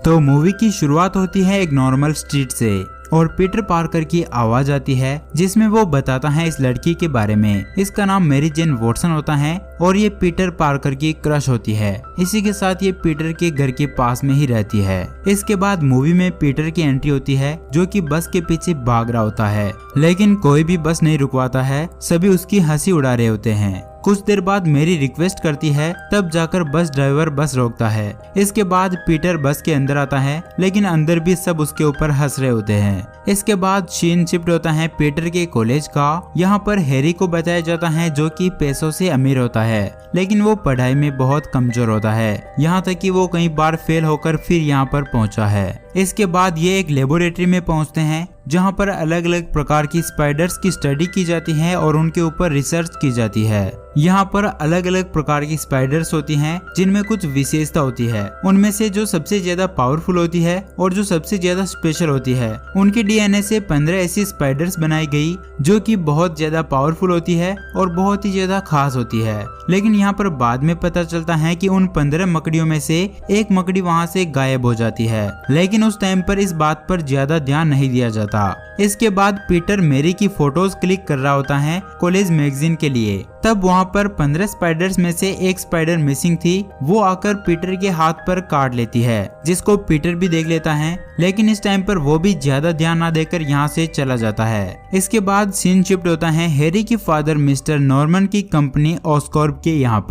तो मूवी की शुरुआत होती है एक नॉर्मल स्ट्रीट से और पीटर पार्कर की आवाज आती है जिसमें वो बताता है इस लड़की के बारे में। इसका नाम मैरी जेन वॉटसन होता है और ये पीटर पार्कर की क्रश होती है। इसी के साथ ये पीटर के घर के पास में ही रहती है। इसके बाद मूवी में पीटर की एंट्री होती है जो कि बस के पीछे भाग रहा होता है, लेकिन कोई भी बस नहीं रुकवाता है, सभी उसकी हंसी उड़ा रहे होते हैं। कुछ देर बाद मेरी रिक्वेस्ट करती है, तब जाकर बस ड्राइवर बस रोकता है। इसके बाद पीटर बस के अंदर आता है, लेकिन अंदर भी सब उसके ऊपर हंस रहे होते हैं। इसके बाद सीन शिफ्ट होता है पीटर के कॉलेज का। यहाँ पर हैरी को बताया जाता है जो कि पैसों से अमीर होता है, लेकिन वो पढ़ाई में बहुत कमजोर होता है, यहाँ तक कि वो कई बार फेल होकर फिर यहाँ पर पहुँचा है। इसके बाद ये एक लेबोरेटरी में पहुँचते हैं जहाँ पर अलग अलग प्रकार की स्पाइडर्स की स्टडी की जाती है और उनके ऊपर रिसर्च की जाती है। यहाँ पर अलग अलग प्रकार की स्पाइडर्स होती हैं जिनमें कुछ विशेषता होती है। उनमें से जो सबसे ज्यादा पावरफुल होती है और जो सबसे ज्यादा स्पेशल होती है, उनके डीएनए से 15 ऐसी स्पाइडर्स बनाई गई जो कि बहुत ज्यादा पावरफुल होती है और बहुत ही ज्यादा खास होती है। लेकिन यहाँ पर बाद में पता चलता है कि उन 15 मकड़ियों में से एक मकड़ी वहाँ से गायब हो जाती है, लेकिन उस टाइम पर इस बात पर ज्यादा ध्यान नहीं दिया जाता। इसके बाद पीटर मैरी की फोटोज क्लिक कर रहा होता है कॉलेज मैगजीन के लिए। तब वहाँ पर 15 स्पाइडर्स में से एक स्पाइडर मिसिंग थी। वो आकर पीटर के हाथ पर काट लेती है, जिसको पीटर भी देख लेता है, लेकिन इस टाइम पर वो भी ज्यादा ध्यान ना देकर यहाँ से चला जाता है। इसके बाद सीन शिफ्ट होता है हैरी के फादर मिस्टर नॉर्मन की कंपनी ऑस्कॉर्प के यहाँ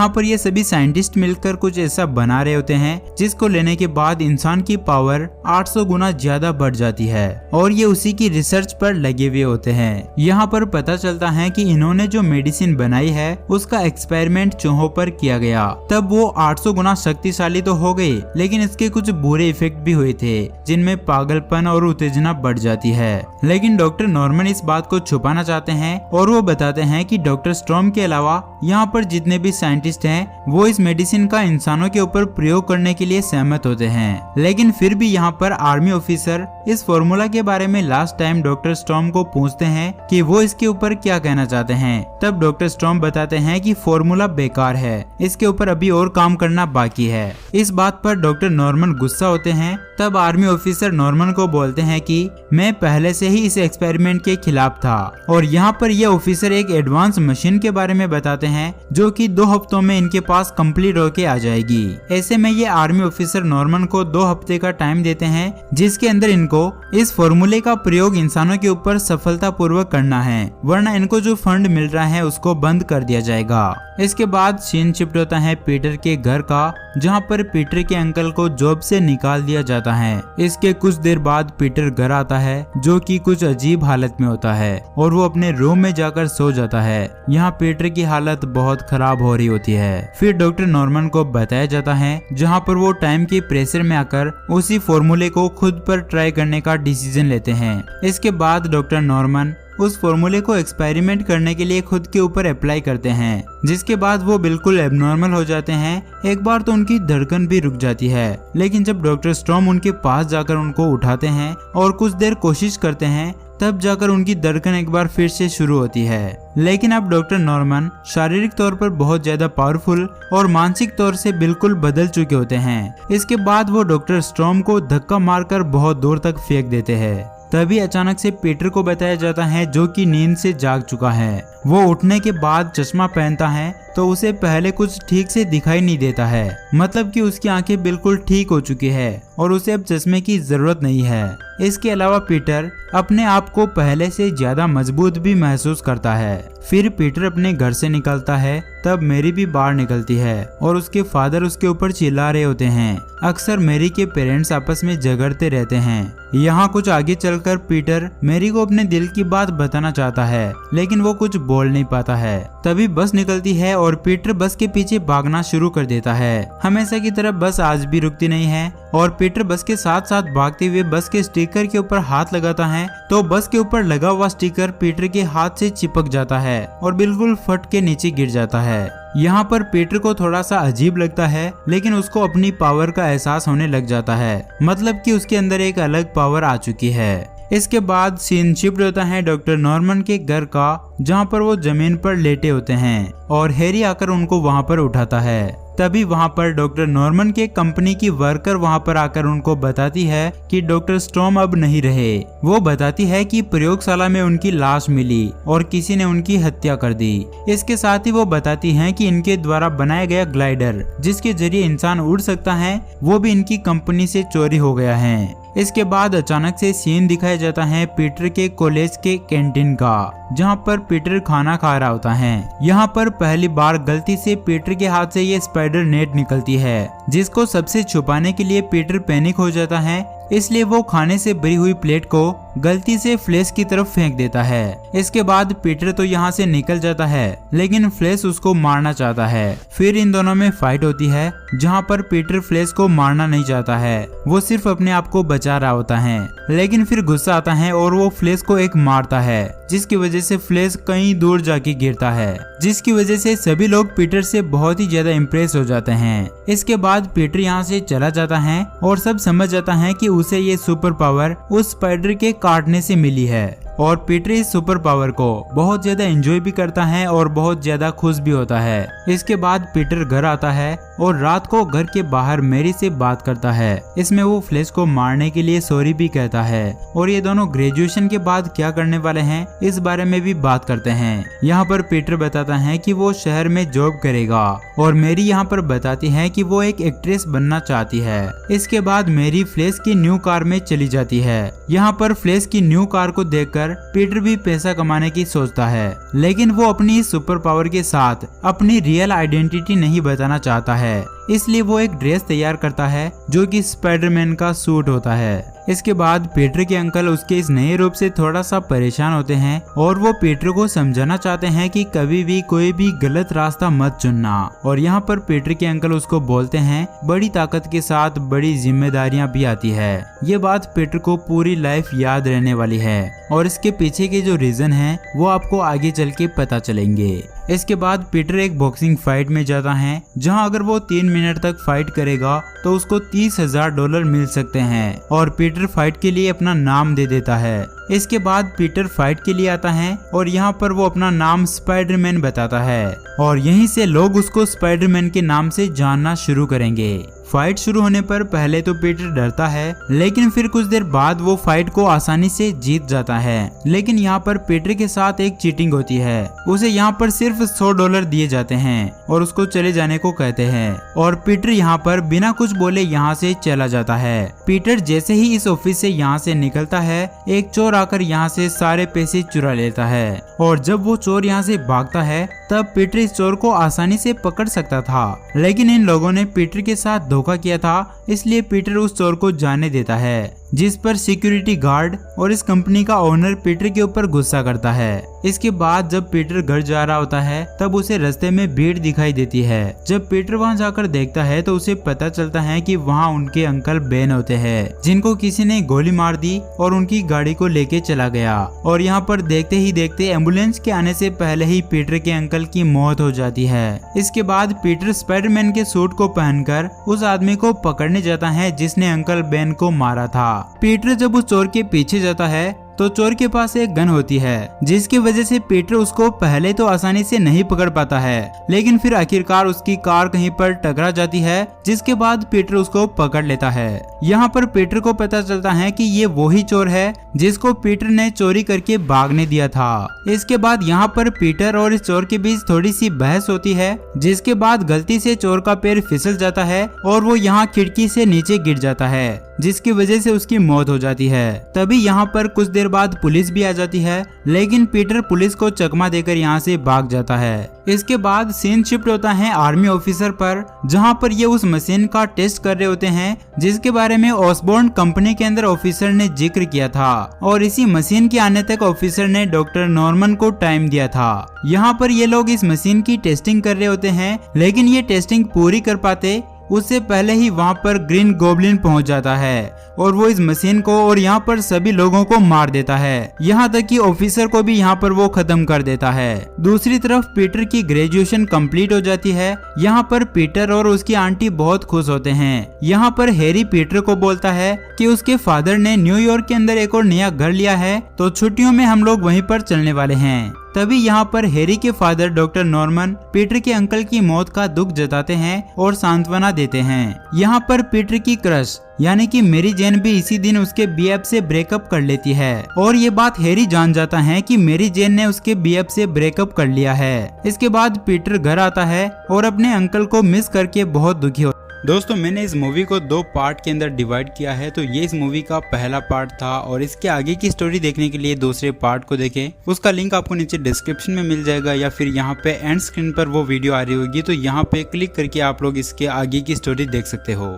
पर ये सभी साइंटिस्ट मिलकर कुछ ऐसा बना रहे होते हैं जिसको लेने के बाद इंसान की पावर 800 गुना ज्यादा बढ़ जाती है और ये उसी की रिसर्च पर लगे हुए होते हैं। यहाँ पर पता चलता है कि इन्होंने जो मेडिसिन बनाई है उसका एक्सपेरिमेंट चूहों पर किया गया। तब वो 800 गुना शक्तिशाली तो हो गई, लेकिन इसके कुछ बुरे इफेक्ट भी हुए थे जिनमें पागलपन और उत्तेजना बढ़ जाती है। लेकिन डॉक्टर नॉर्मन इस बात को छुपाना चाहते हैं और वो बताते हैं कि डॉक्टर स्ट्रॉम के अलावा यहाँ पर जितने भी साइंटिस्ट हैं वो इस मेडिसिन का इंसानों के ऊपर प्रयोग करने के लिए सहमत होते हैं। लेकिन फिर भी यहाँ पर आर्मी ऑफिसर इस फॉर्मूला के बारे में लास्ट टाइम डॉक्टर स्ट्रॉम को पूछते हैं कि वो इसके ऊपर क्या कहना चाहते हैं। तब डॉक्टर स्ट्रॉम बताते हैं कि फॉर्मूला बेकार है, इसके ऊपर अभी और काम करना बाकी है। इस बात पर डॉक्टर नॉर्मन गुस्सा होते हैं। तब आर्मी ऑफिसर नॉर्मन को बोलते हैं कि मैं पहले से ही इस एक्सपेरिमेंट के खिलाफ था और यहाँ पर यह ऑफिसर एक एडवांस मशीन के बारे में बताते हैं जो कि 2 हफ्तों में इनके पास कंप्लीट होके आ जाएगी। ऐसे में ये आर्मी ऑफिसर नॉर्मन को 2 हफ्ते का टाइम देते हैं जिसके अंदर इनको इस फॉर्मूले का प्रयोग इंसानों के ऊपर सफलतापूर्वक करना है, वरना इनको जो फंड मिल रहा है उसको बंद कर दिया जाएगा। इसके बाद सीन शिफ्ट होता है पीटर के घर का, जहाँ पर पीटर के अंकल को जॉब से निकाल दिया जाता है। इसके कुछ देर बाद पीटर घर आता है जो कि कुछ अजीब हालत में होता है और वो अपने रूम में जाकर सो जाता है। यहाँ पीटर की हालत बहुत खराब हो रही होती है। फिर डॉक्टर नॉर्मन को बताया जाता है जहाँ पर वो टाइम के प्रेशर में आकर उसी फॉर्मूले को खुद पर ट्राई करने का डिसीजन लेते हैं। इसके बाद डॉक्टर नॉर्मन उस फॉर्मूले को एक्सपेरिमेंट करने के लिए खुद के ऊपर अप्लाई करते हैं, जिसके बाद वो बिल्कुल एबनॉर्मल हो जाते हैं। एक बार तो उनकी धड़कन भी रुक जाती है, लेकिन जब डॉक्टर स्ट्रॉम उनके पास जाकर उनको उठाते हैं और कुछ देर कोशिश करते हैं, तब जाकर उनकी धड़कन एक बार फिर से शुरू होती है। लेकिन अब डॉक्टर नॉर्मन शारीरिक तौर पर बहुत ज्यादा पावरफुल और मानसिक तौर से बिल्कुल बदल चुके होते हैं। इसके बाद वो डॉक्टर स्ट्रॉम को धक्का मारकर बहुत दूर तक फेंक देते हैं। तभी अचानक से पीटर को बताया जाता है जो कि नींद से जाग चुका है। वो उठने के बाद चश्मा पहनता है तो उसे पहले कुछ ठीक से दिखाई नहीं देता है, मतलब कि उसकी आंखें बिल्कुल ठीक हो चुकी है और उसे अब चश्मे की जरूरत नहीं है। इसके अलावा पीटर अपने आप को पहले से ज्यादा मजबूत भी महसूस करता है। फिर पीटर अपने घर से निकलता है, तब मैरी भी बाहर निकलती है और उसके फादर उसके ऊपर चिल्ला रहे होते हैं। अक्सर मैरी के पेरेंट्स आपस में झगड़ते रहते हैं। यहाँ कुछ आगे चलकर पीटर मैरी को अपने दिल की बात बताना चाहता है, लेकिन वो कुछ बोल नहीं पाता है। तभी बस निकलती है और पीटर बस के पीछे भागना शुरू कर देता है। हमेशा की तरह बस आज भी रुकती नहीं है और पीटर बस के साथ साथ भागते हुए बस के स्टिकर के ऊपर हाथ लगाता है तो बस के ऊपर लगा हुआ स्टिकर पीटर के हाथ से चिपक जाता है और बिल्कुल फट के नीचे गिर जाता है। यहाँ पर पीटर को थोड़ा सा अजीब लगता है, लेकिन उसको अपनी पावर का एहसास होने लग जाता है, मतलब कि उसके अंदर एक अलग पावर आ चुकी है। इसके बाद सीन शिफ्ट होता है डॉक्टर नॉर्मन के घर का, जहाँ पर वो जमीन पर लेटे होते हैं और हैरी आकर उनको वहाँ पर उठाता है। तभी वहाँ पर डॉक्टर नॉर्मन के कंपनी की वर्कर वहाँ पर आकर उनको बताती है कि डॉक्टर स्टॉर्म अब नहीं रहे। वो बताती है कि प्रयोगशाला में उनकी लाश मिली और किसी ने उनकी हत्या कर दी। इसके साथ ही वो बताती हैं कि इनके द्वारा बनाया गया ग्लाइडर, जिसके जरिए इंसान उड़ सकता है, वो भी इनकी कंपनी से चोरी हो गया है। इसके बाद अचानक से सीन दिखाया जाता है पीटर के कॉलेज के कैंटीन का, जहाँ पर पीटर खाना खा रहा होता है। यहाँ पर पहली बार गलती से पीटर के हाथ से ये स्पाइडर नेट निकलती है, जिसको सबसे छुपाने के लिए पीटर पैनिक हो जाता है, इसलिए वो खाने से भरी हुई प्लेट को गलती से फ्लैश की तरफ फेंक देता है। इसके बाद पीटर तो यहाँ से निकल जाता है, लेकिन फ्लैश उसको मारना चाहता है। फिर इन दोनों में फाइट होती है, जहाँ पर पीटर फ्लैश को मारना नहीं चाहता है, वो सिर्फ अपने आप को बचा रहा होता है। लेकिन फिर गुस्सा आता है और वो फ्लैश को एक मारता है, जिसकी वजह से फ्लैश कहीं दूर जाके गिरता है, जिसकी वजह से सभी लोग पीटर से बहुत ही ज्यादा इम्प्रेस हो जाते हैं। इसके बाद पीटर यहाँ से चला जाता है और सब समझ जाता है कि उसे ये सुपर पावर उस स्पाइडर के काटने से मिली है। और पीटर इस सुपर पावर को बहुत ज्यादा एंजॉय भी करता है और बहुत ज्यादा खुश भी होता है। इसके बाद पीटर घर आता है और रात को घर के बाहर मैरी से बात करता है। इसमें वो फ्लैश को मारने के लिए सॉरी भी कहता है और ये दोनों ग्रेजुएशन के बाद क्या करने वाले हैं इस बारे में भी बात करते हैं। यहाँ पर पीटर बताता है कि वो शहर में जॉब करेगा और मैरी यहाँ पर बताती है कि वो एक एक्ट्रेस बनना चाहती है। इसके बाद मैरी फ्लैश की न्यू कार में चली जाती है। यहाँ पर फ्लैश की न्यू कार को देखकर पीटर भी पैसा कमाने की सोचता है, लेकिन वो अपनी इस सुपर पावर के साथ अपनी रियल आइडेंटिटी नहीं बताना चाहता है, इसलिए वो एक ड्रेस तैयार करता है जो कि स्पाइडरमैन का सूट होता है। इसके बाद पीटर के अंकल उसके इस नए रूप से थोड़ा सा परेशान होते हैं और वो पीटर को समझाना चाहते हैं कि कभी भी कोई भी गलत रास्ता मत चुनना। और यहाँ पर पीटर के अंकल उसको बोलते हैं बड़ी ताकत के साथ बड़ी जिम्मेदारियां भी आती है। ये बात पीटर को पूरी लाइफ याद रहने वाली है और इसके पीछे के जो रीजन है वो आपको आगे चल के पता चलेंगे। इसके बाद पीटर एक बॉक्सिंग फाइट में जाता है, जहां अगर वो 3 मिनट तक फाइट करेगा तो उसको $30,000 मिल सकते हैं और पीटर फाइट के लिए अपना नाम दे देता है। इसके बाद पीटर फाइट के लिए आता है और यहाँ पर वो अपना नाम स्पाइडरमैन बताता है और यहीं से लोग उसको स्पाइडरमैन के नाम से जानना शुरू करेंगे। फाइट शुरू होने पर पहले तो पीटर डरता है, लेकिन फिर कुछ देर बाद वो फाइट को आसानी से जीत जाता है। लेकिन यहाँ पर पीटर के साथ एक चीटिंग होती है। उसे यहाँ पर सिर्फ $100 दिए जाते हैं और उसको चले जाने को कहते हैं और पीटर यहाँ पर बिना कुछ बोले यहाँ से चला जाता है। पीटर जैसे ही इस ऑफिस से यहाँ से निकलता है, एक चोर आकर यहाँ से सारे पैसे चुरा लेता है और जब वो चोर यहाँ से भागता है तब पीटर इस चोर को आसानी से पकड़ सकता था, लेकिन इन लोगों ने पीटर के साथ धोखा किया था, इसलिए पीटर उस चोर को जाने देता है, जिस पर सिक्योरिटी गार्ड और इस कंपनी का ओनर पीटर के ऊपर गुस्सा करता है। इसके बाद जब पीटर घर जा रहा होता है तब उसे रास्ते में भीड़ दिखाई देती है। जब पीटर वहां जाकर देखता है तो उसे पता चलता है कि वहां उनके अंकल बेन होते हैं, जिनको किसी ने गोली मार दी और उनकी गाड़ी को लेके चला गया। और यहाँ पर देखते ही देखते एम्बुलेंस के आने से पहले ही पीटर के अंकल की मौत हो जाती है। इसके बाद पीटर स्पाइडरमैन के सूट को पहनकर उस आदमी को पकड़ने जाता है जिसने अंकल बेन को मारा था। पीटर जब उस चोर के पीछे जाता है तो चोर के पास एक गन होती है, जिसकी वजह से पीटर उसको पहले तो आसानी से नहीं पकड़ पाता है, लेकिन फिर आखिरकार उसकी कार कहीं पर टकरा जाती है, जिसके बाद पीटर उसको पकड़ लेता है। यहाँ पर पीटर को पता चलता है कि ये वही चोर है जिसको पीटर ने चोरी करके भागने दिया था। इसके बाद यहाँ पर पीटर और इस चोर के बीच थोड़ी सी बहस होती है, जिसके बाद गलती से चोर का पैर फिसल जाता है और वो यहाँ खिड़की से नीचे गिर जाता है, जिसकी वजह से उसकी मौत हो जाती है। तभी यहाँ पर कुछ देर बाद पुलिस भी आ जाती है, लेकिन पीटर पुलिस को चकमा देकर यहाँ से भाग जाता है। इसके बाद सीन शिफ्ट होता है आर्मी ऑफिसर पर, जहाँ पर ये उस मशीन का टेस्ट कर रहे होते हैं जिसके बारे में ऑसबोर्न कंपनी के अंदर ऑफिसर ने जिक्र किया था, और इसी मशीन के आने तक ऑफिसर ने डॉक्टर नॉर्मन को टाइम दिया था। यहाँ पर ये लोग इस मशीन की टेस्टिंग कर रहे होते हैं, लेकिन ये टेस्टिंग पूरी कर पाते उससे पहले ही वहाँ पर ग्रीन गॉब्लिन पहुँच जाता है और वो इस मशीन को और यहाँ पर सभी लोगों को मार देता है, यहाँ तक कि ऑफिसर को भी यहाँ पर वो खत्म कर देता है। दूसरी तरफ पीटर की ग्रेजुएशन कंप्लीट हो जाती है। यहाँ पर पीटर और उसकी आंटी बहुत खुश होते हैं। यहाँ पर हैरी पीटर को बोलता है कि उसके फादर ने न्यूयॉर्क के अंदर एक और नया घर लिया है, तो छुट्टियों में हम लोग वहीं पर चलने वाले हैं। तभी यहाँ पर हैरी के फादर डॉक्टर नॉर्मन पीटर के अंकल की मौत का दुख जताते हैं और सांत्वना देते हैं। यहाँ पर पीटर की क्रश यानी कि मेरी जेन भी इसी दिन उसके बीएफ से ब्रेकअप कर लेती है और ये बात हैरी जान जाता है कि मेरी जेन ने उसके बीएफ से ब्रेकअप कर लिया है। इसके बाद पीटर घर आता है और अपने अंकल को मिस करके बहुत दुखी हो। दोस्तों, मैंने इस मूवी को 2 पार्ट के अंदर डिवाइड किया है, तो ये इस मूवी का पहला पार्ट था और इसके आगे की स्टोरी देखने के लिए दूसरे पार्ट को देखें। उसका लिंक आपको नीचे डिस्क्रिप्शन में मिल जाएगा या फिर यहाँ पे एंड स्क्रीन पर वो वीडियो आ रही होगी, तो यहाँ पे क्लिक करके आप लोग इसके आगे की स्टोरी देख सकते हो।